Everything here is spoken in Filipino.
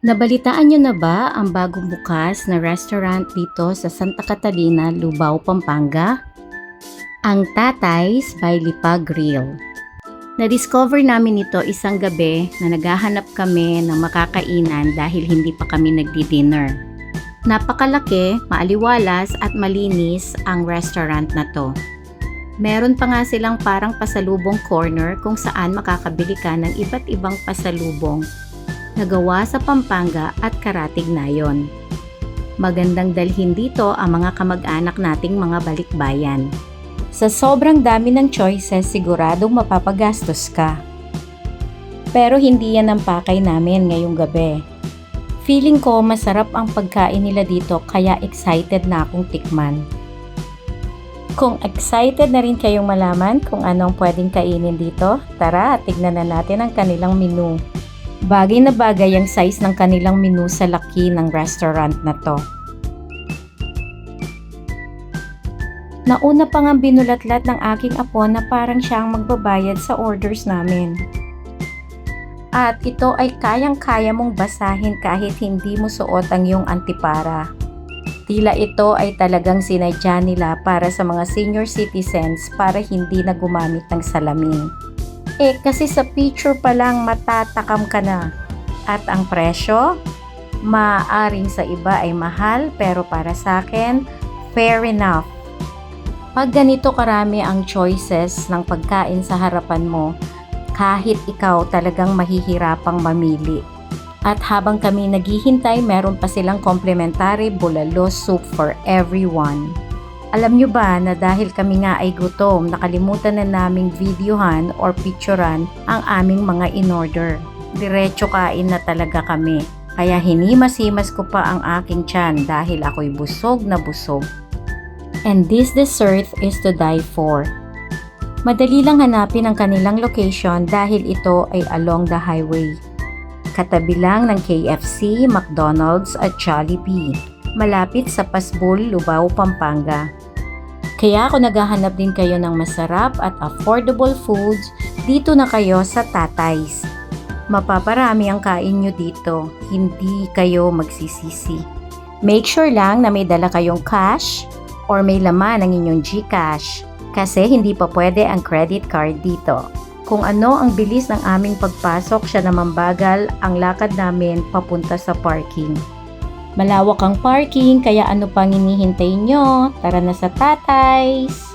Nabalitaan niyo na ba ang bagong bukas na restaurant dito sa Santa Catalina, Lubao, Pampanga? Ang Tatay's by Lipa Grill. Na-discover namin ito isang gabi na naghahanap kami ng makakainan dahil hindi pa kami nagdi-dinner. Napakalaki, maaliwalas at malinis ang restaurant na to. Meron pa nga silang parang pasalubong corner kung saan makakabili ka ng iba't ibang pasalubong nagawa sa Pampanga at Karatig-Nayon. Magandang dalhin dito ang mga kamag-anak nating mga balikbayan. Sa sobrang dami ng choices, siguradong mapapagastos ka. Pero hindi yan ang pakay namin ngayong gabi. Feeling ko masarap ang pagkain nila dito kaya excited na akong tikman. Kung excited na rin kayong malaman kung anong pwedeng kainin dito, tara tignan na natin ang kanilang menu. Bagay na bagay ang size ng kanilang menu sa laki ng restaurant na to. Nauna pa nga binulatlat ng aking apo na parang siyang magbabayad sa orders namin. At ito ay kayang-kaya mong basahin kahit hindi mo suot ang iyong antipara. Tila ito ay talagang sinadya nila para sa mga senior citizens para hindi na gumamit ng salamin. Kasi sa picture pa lang matatakam ka na. At ang presyo, maaaring sa iba ay mahal pero para sa akin, fair enough. Pag ganito karami ang choices ng pagkain sa harapan mo, kahit ikaw talagang mahihirapang mamili. At habang kami naghihintay, meron pa silang complimentary bulalo soup for everyone. Alam nyo ba na dahil kami nga ay gutom, nakalimutan na naming videohan or picturean ang aming mga in-order. Diretso kain na talaga kami. Kaya hinimas-himas ko pa ang aking tiyan dahil ako'y busog na busog. And this dessert is to die for. Madali lang hanapin ang kanilang location dahil ito ay along the highway. Katabi lang ng KFC, McDonald's at Jollibee. Malapit sa Pasbol, Lubao, Pampanga. Kaya kung naghahanap din kayo ng masarap at affordable foods, dito na kayo sa Tatay's. Mapaparami ang kain nyo dito, hindi kayo magsisisi. Make sure lang na may dala kayong cash or may laman ang inyong GCash kasi hindi pa pwede ang credit card dito. Kung ano ang bilis ng aming pagpasok, siya naman bagal ang lakad namin papunta sa parking. Malawak ang parking, kaya ano pang hinihintay nyo? Tara na sa Tatay's!